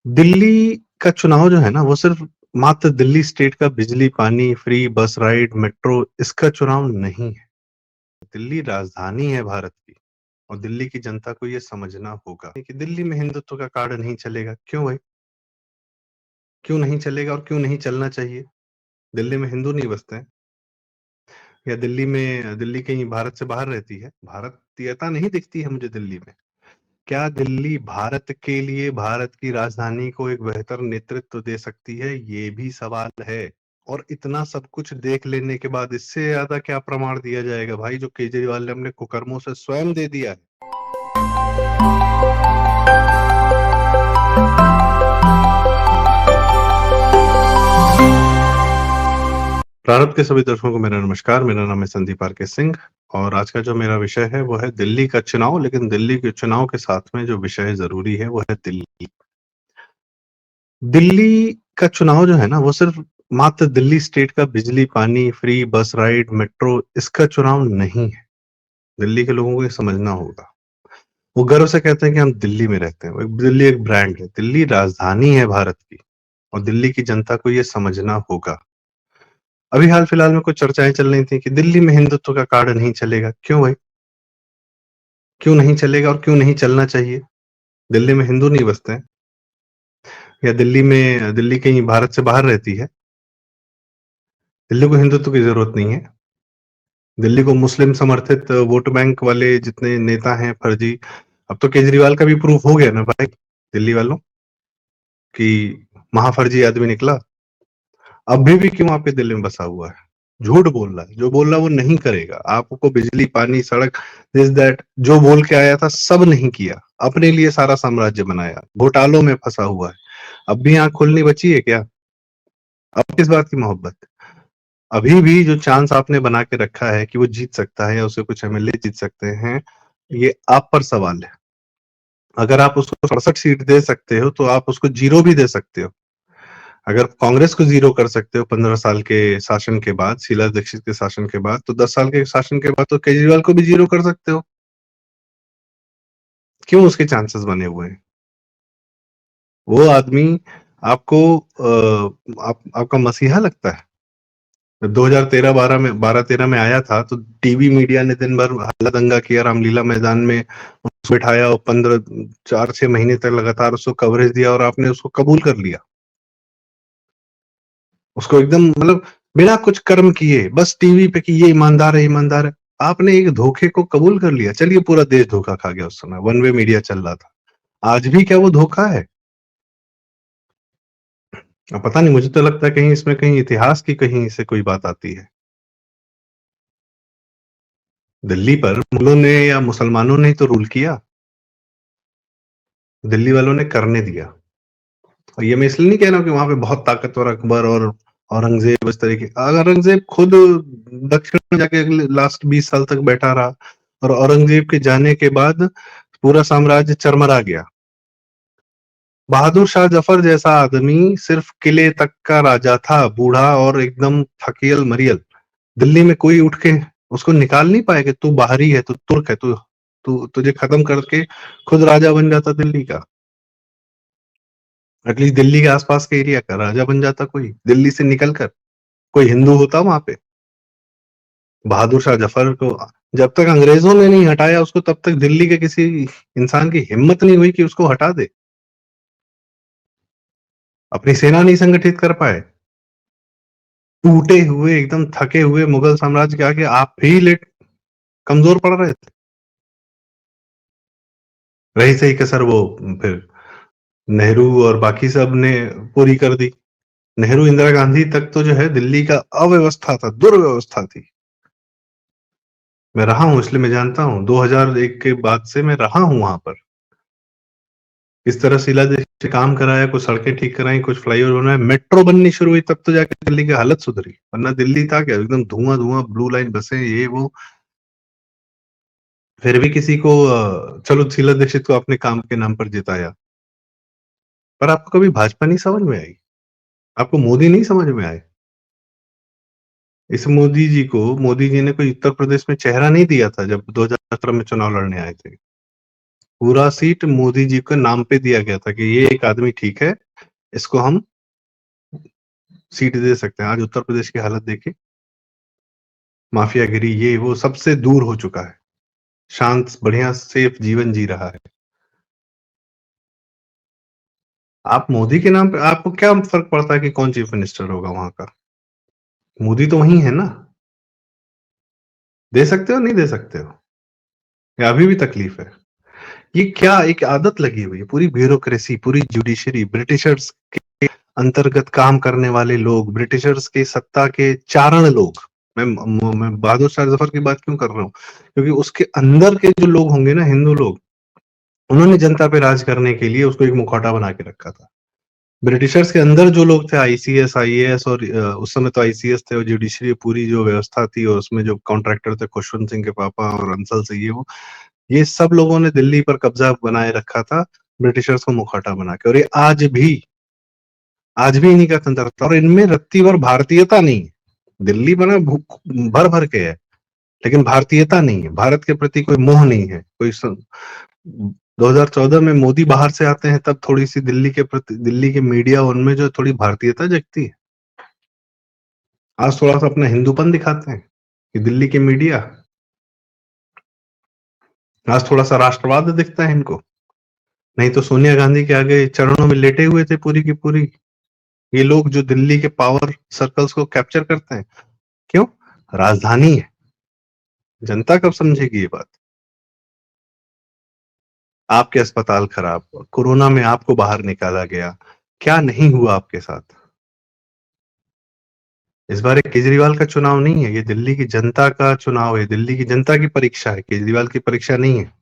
दिल्ली का चुनाव जो है ना, वो सिर्फ मात्र दिल्ली स्टेट का बिजली, पानी, फ्री बस राइड, मेट्रो इसका चुनाव नहीं है। दिल्ली राजधानी है भारत की और दिल्ली की जनता को ये समझना होगा कि दिल्ली में हिंदुत्व का कार्ड नहीं चलेगा। क्यों भाई? क्यों नहीं चलेगा और क्यों नहीं चलना चाहिए? दिल्ली में हिंदू नहीं बसते हैं या दिल्ली कहीं भारत से बाहर रहती है? भारतीयता नहीं दिखती है मुझे दिल्ली में। क्या दिल्ली भारत के लिए भारत की राजधानी को एक बेहतर नेतृत्व दे सकती है? ये भी सवाल है। और इतना सब कुछ देख लेने के बाद इससे ज्यादा क्या प्रमाण दिया जाएगा भाई, जो केजरीवाल ने अपने कुकर्मों से स्वयं दे दिया है। प्रारंभ के सभी दर्शकों को मेरा नमस्कार। मेरा नाम है संदीप आर के सिंह और आज का जो मेरा विषय है वो है दिल्ली का चुनाव। लेकिन दिल्ली के चुनाव के साथ में जो विषय जरूरी है वो है दिल्ली। दिल्ली का चुनाव जो है ना, वो सिर्फ मात्र दिल्ली स्टेट का बिजली, पानी, फ्री बस राइड, मेट्रो इसका चुनाव नहीं है। दिल्ली के लोगों को ये समझना होगा। वो गर्व से कहते हैं कि हम दिल्ली में रहते हैं। दिल्ली एक ब्रांड है। दिल्ली राजधानी है भारत की और दिल्ली की जनता को ये समझना होगा। अभी हाल फिलहाल में कुछ चर्चाएं चल रही थी कि दिल्ली में हिंदुत्व का कार्ड नहीं चलेगा। क्यों भाई? क्यों नहीं चलेगा और क्यों नहीं चलना चाहिए? दिल्ली में हिंदू नहीं बसते हैं या दिल्ली कहीं भारत से बाहर रहती है? दिल्ली को हिंदुत्व की जरूरत नहीं है। दिल्ली को मुस्लिम समर्थित वोट बैंक वाले जितने नेता हैं फर्जी, अब तो केजरीवाल का भी प्रूफ हो गया ना भाई, दिल्ली वालों, कि महाफर्जी आदमी निकला। अभी भी क्यों आपके दिल में बसा हुआ है? झूठ बोल रहा है। जो बोल रहा है वो नहीं करेगा। आपको बिजली, पानी, सड़क, दिस दैट जो बोल के आया था सब नहीं किया। अपने लिए सारा साम्राज्य बनाया, घोटालों में फंसा हुआ है। अब भी आंख खोलनी बची है क्या? अब किस बात की मोहब्बत? अभी भी जो चांस आपने बना के रखा है कि वो जीत सकता है या उसे कुछ एमएलए जीत सकते हैं, ये आप पर सवाल है। अगर आप उसको 67 सीट दे सकते हो तो आप उसको जीरो भी दे सकते हो। अगर कांग्रेस को जीरो कर सकते हो 15 साल के शासन के बाद, शीला दीक्षित के शासन के बाद, तो 10 साल के शासन के बाद तो केजरीवाल को भी जीरो कर सकते हो। क्यों उसके चांसेस बने हुए हैं? वो आदमी आपको आपका मसीहा लगता है? जब 2013-12 में 12-13 में आया था तो टीवी मीडिया ने दिन भर हल्ला दंगा किया, रामलीला मैदान में उसको बिठाया और 4-6 महीने तक लगातार उसको कवरेज दिया और आपने उसको कबूल कर लिया। उसको एकदम मतलब बिना कुछ कर्म किए बस टीवी पे कि ये ईमानदार है, ईमानदार है। आपने एक धोखे को कबूल कर लिया। चलिए पूरा देश धोखा खा गया। उस समय वन वे मीडिया चल रहा था। आज भी क्या वो धोखा है? अब पता नहीं, मुझे तो लगता है कहीं इसमें कहीं इतिहास की कहीं से कोई बात आती है। दिल्ली पर मुगलों ने या मुसलमानों ने ही तो रूल किया। दिल्ली वालों ने करने दिया। और ये मैं इसलिए नहीं कह रहा हूँ कि वहां पे बहुत ताकतवर अकबर और औरंगजेब इस तरीके, औरंगजेब खुद दक्षिण में जाके अगले लास्ट 20 साल तक बैठा रहा और औरंगजेब के जाने के बाद पूरा साम्राज्य चरमरा गया। बहादुर शाह जफर जैसा आदमी सिर्फ किले तक का राजा था, बूढ़ा और एकदम थकियल मरियल। दिल्ली में कोई उठ के उसको निकाल नहीं पाया कि तू बाहरी है, तू तुर्क है, तू तू तुझे खत्म करके खुद राजा बन जाता दिल्ली का। एटलीस्ट दिल्ली के आसपास के एरिया का राजा बन जाता कोई, दिल्ली से निकल कर कोई हिंदू होता वहां पे। बहादुर शाह जफर को जब तक अंग्रेजों ने नहीं हटाया उसको, तब तक दिल्ली के किसी इंसान की हिम्मत नहीं हुई कि उसको हटा दे। अपनी सेना नहीं संगठित कर पाए। टूटे हुए एकदम थके हुए मुगल साम्राज्य के आगे आप भी लेट कमजोर पड़ रहे थे। रही सही कसर वो फिर नेहरू और बाकी सब ने पूरी कर दी। नेहरू इंदिरा गांधी तक तो जो है दिल्ली का अव्यवस्था था, दुर्व्यवस्था थी। मैं रहा हूं इसलिए मैं जानता हूं। 2001 के बाद से मैं रहा हूं वहां पर। इस तरह शीला दीक्षित ने काम कराया, कुछ सड़कें ठीक कराई, कुछ फ्लाईओवर बनाए, मेट्रो बननी शुरू हुई, तब तो जाके दिल्ली की हालत सुधरी। वरना दिल्ली था क्या, एकदम धुआं धुआं, ब्लू लाइन बसें, ये वो। फिर भी किसी को चलो शीला दीक्षित को अपने काम के नाम पर जिताया। पर आपको कभी भाजपा नहीं समझ में आई? आपको मोदी नहीं समझ में आए? इस मोदी जी ने कोई उत्तर प्रदेश में चेहरा नहीं दिया था जब 2017 में चुनाव लड़ने आए थे। पूरा सीट मोदी जी के नाम पे दिया गया था कि ये एक आदमी ठीक है, इसको हम सीट दे सकते हैं। आज उत्तर प्रदेश की हालत देखिए, माफियागिरी ये वो सबसे दूर हो चुका है, शांत बढ़िया सेफ जीवन जी रहा है। आप मोदी के नाम पे आपको क्या फर्क पड़ता है कि कौन चीफ मिनिस्टर होगा वहां का? मोदी तो वही है ना। दे सकते हो नहीं दे सकते हो, या अभी भी तकलीफ है? ये क्या एक आदत लगी हुई है, पूरी ब्यूरोक्रेसी, पूरी जुडिशरी, ब्रिटिशर्स के अंतर्गत काम करने वाले लोग, ब्रिटिशर्स के सत्ता के चारण लोग। मैं बहादुर शाह जफर की बात क्यों कर रहा हूँ? क्योंकि उसके अंदर के जो लोग होंगे ना, हिंदू लोग, उन्होंने जनता पे राज करने के लिए उसको एक मुखौटा बना के रखा था। ब्रिटिशर्स के अंदर जो लोग थे, आईसीएस, आईएएस, और उस समय तो आईसीएस थे, और जुडिशरी पूरी जो व्यवस्था थी, और उसमें जो कॉन्ट्रैक्टर थे, खुशवंत सिंह के पापा और अंसल से, ये सब लोगों ने दिल्ली पर कब्जा बनाए रखा था, ब्रिटिशर्स को मुखौटा बना के। और ये आज भी इन्हीं का तंत्र था, और इनमें रत्ती भर भारतीयता नहीं है। दिल्ली बना भर भर के है, लेकिन भारतीयता नहीं है, भारत के प्रति कोई मोह नहीं है। 2014 में मोदी बाहर से आते हैं, तब थोड़ी सी दिल्ली के प्रति, दिल्ली के मीडिया, उनमें जो थोड़ी भारतीयता जगती है। आज थोड़ा सा अपना हिंदूपन दिखाते हैं कि दिल्ली के मीडिया, आज थोड़ा सा राष्ट्रवाद दिखता है इनको। नहीं तो सोनिया गांधी के आगे चरणों में लेटे हुए थे पूरी की पूरी ये लोग, जो दिल्ली के पावर सर्कल्स को कैप्चर करते हैं। क्यों? राजधानी है। जनता कब समझेगी ये बात? आपके अस्पताल खराब, कोरोना में आपको बाहर निकाला गया, क्या नहीं हुआ आपके साथ? इस बार एक केजरीवाल का चुनाव नहीं है, ये दिल्ली की जनता का चुनाव है, दिल्ली की जनता की परीक्षा है, केजरीवाल की परीक्षा नहीं है।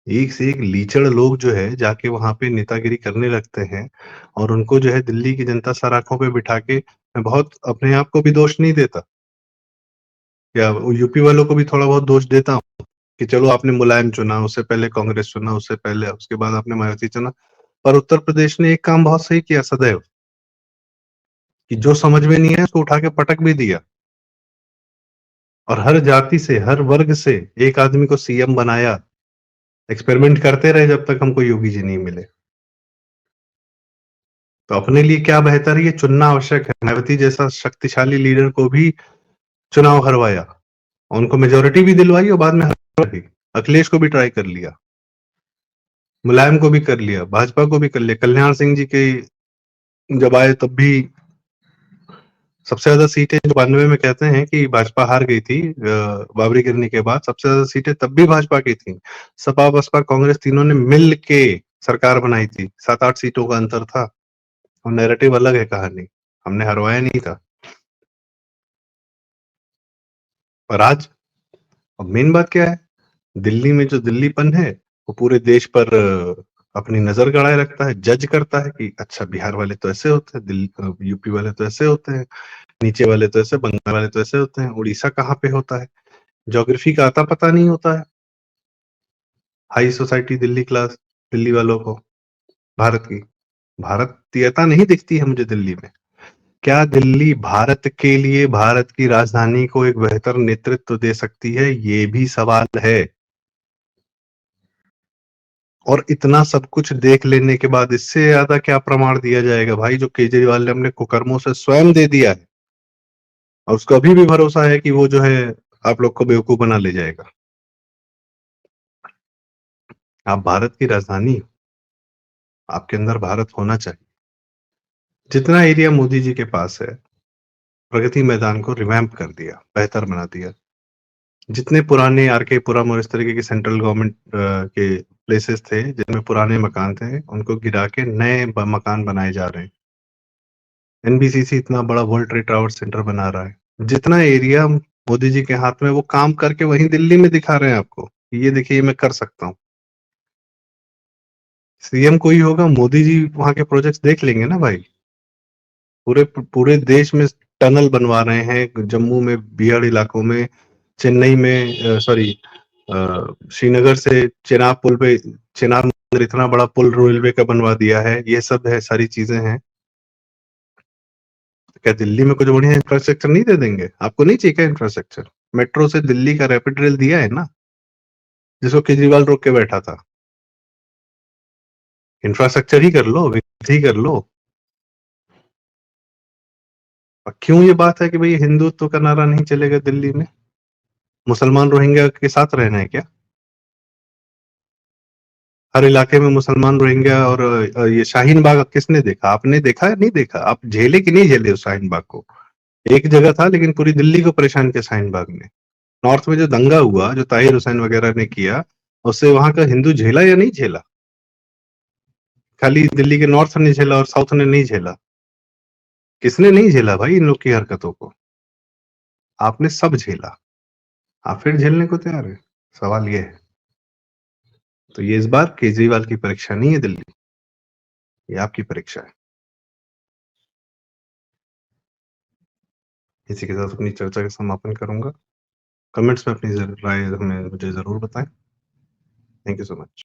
एक से एक लीचड़ लोग जो है जाके वहां पे नेतागिरी करने लगते हैं, और उनको जो है दिल्ली की जनता सर आंखों पे बिठा के, मैं बहुत अपने आप को भी दोष नहीं देता, या यूपी वालों को भी थोड़ा बहुत दोष देता हूँ कि चलो आपने मुलायम चुना, उससे पहले कांग्रेस चुना, उससे पहले उसके बाद आपने मायावती चुना। पर उत्तर प्रदेश ने एक काम बहुत सही किया सदैव, कि जो समझ में नहीं है उसको उठा के पटक भी दिया, और हर जाति से, हर वर्ग से एक आदमी को सीएम बनाया। एक्सपेरिमेंट करते रहे जब तक हमको योगी जी नहीं मिले। तो अपने लिए क्या बेहतर है, ये चुनना आवश्यक है। मायावती जैसा शक्तिशाली लीडर को भी चुनाव हरवाया, उनको मेजोरिटी भी दिलवाई, और बाद में हरवा दी। अखिलेश को भी ट्राई कर लिया, मुलायम को भी कर लिया, भाजपा को भी कर लिया। कल्याण सिंह जी के जब आए तब भी सबसे ज्यादा सीटें जो 92 में कहते हैं कि भाजपा हार गई थी, बाबरी गिरने के बाद सबसे ज्यादा सीटें तब भी भाजपा की थी। सपा, बसपा, कांग्रेस तीनों ने मिल के सरकार बनाई थी, 7-8 सीटों का अंतर था। और नैरेटिव अलग है कहानी, हमने हरवाया नहीं था। और आज, अब मेन बात क्या है, दिल्ली में जो दिल्लीपन है, वो पूरे देश पर अपनी नजर गड़ाए रखता है, जज करता है कि अच्छा बिहार वाले तो ऐसे होते हैं, दिल्ली यूपी वाले तो ऐसे होते हैं, नीचे वाले तो ऐसे, बंगाल वाले तो ऐसे होते हैं, उड़ीसा कहाँ पे होता है, ज्योग्राफी का आता पता नहीं होता है। High society Delhi class, Delhi वालों को, भारत की भारतीयता नहीं दिखती है मुझे दिल्ली में। क्या दिल्ली भारत के लिए, भारत की राजधानी को एक बेहतर नेतृत्व दे सकती है? ये भी सवाल है। और इतना सब कुछ देख लेने के बाद इससे ज्यादा क्या प्रमाण दिया जाएगा भाई, जो केजरीवाल ने अपने कुकर्मों से स्वयं दे दिया है, और उसको अभी भी भरोसा है कि वो जो है आप लोग को बेवकूफ बना ले जाएगा। आप भारत की राजधानी हो, आपके अंदर भारत होना चाहिए। जितना एरिया मोदी जी के पास है, प्रगति मैदान को रिवैम्प कर दिया, बेहतर बना दिया। जितने पुराने आरके पुरम और इस तरीके के सेंट्रल गवर्नमेंट के प्लेसेस थे जिनमें पुराने मकान थे, उनको गिरा के नए मकान बनाए जा रहे हैं। एनबीसीसी इतना बड़ा वर्ल्ड ट्रेड टावर सेंटर बना रहा है। जितना एरिया मोदी जी के हाथ में, वो काम करके वहीं दिल्ली में दिखा रहे हैं आपको, ये देखिए मैं कर सकता हूँ। सीएम कोई होगा, मोदी जी वहां के प्रोजेक्ट्स देख लेंगे ना भाई। पूरे पूरे देश में टनल बनवा रहे हैं, जम्मू में, बिहार इलाकों में, चेन्नई में, सॉरी, श्रीनगर से चेनाब पुल पे, चेनाब में इतना बड़ा पुल रेलवे का बनवा दिया है। ये सब है, सारी चीजें हैं। क्या दिल्ली में कुछ बढ़िया इंफ्रास्ट्रक्चर नहीं दे देंगे? आपको नहीं चाहिए क्या इंफ्रास्ट्रक्चर? मेट्रो से दिल्ली का रैपिड रेल दिया है ना, जिसको केजरीवाल रोक के बैठा था। इंफ्रास्ट्रक्चर ही कर लो, विकास ही कर लो। और क्यों ये बात है कि भाई हिंदुत्व का नारा नहीं चलेगा दिल्ली में? मुसलमान रोहिंग्या के साथ रहना है क्या? हर इलाके में मुसलमान रोहिंग्या और ये शाहीन बाग किसने देखा? आपने देखा है? नहीं देखा? आप झेले कि नहीं झेले उस शाहीन बाग को? एक जगह था लेकिन पूरी दिल्ली को परेशान किया शाहीन बाग ने। नॉर्थ में जो दंगा हुआ, जो ताहिर हुसैन वगैरह ने किया, उससे वहां का हिंदू झेला या नहीं झेला? खाली दिल्ली के नॉर्थ ने झेला और साउथ ने नहीं झेला। किसने नहीं झेला भाई इन लोग की हरकतों को? आपने सब झेला। आप फिर झेलने को तैयार है? सवाल ये है। तो ये इस बार केजरीवाल की परीक्षा नहीं है दिल्ली, ये आपकी परीक्षा है। इसी के साथ अपनी चर्चा का समापन करूंगा। कमेंट्स में अपनी राय हमें मुझे जरूर बताएं। Thank you so much.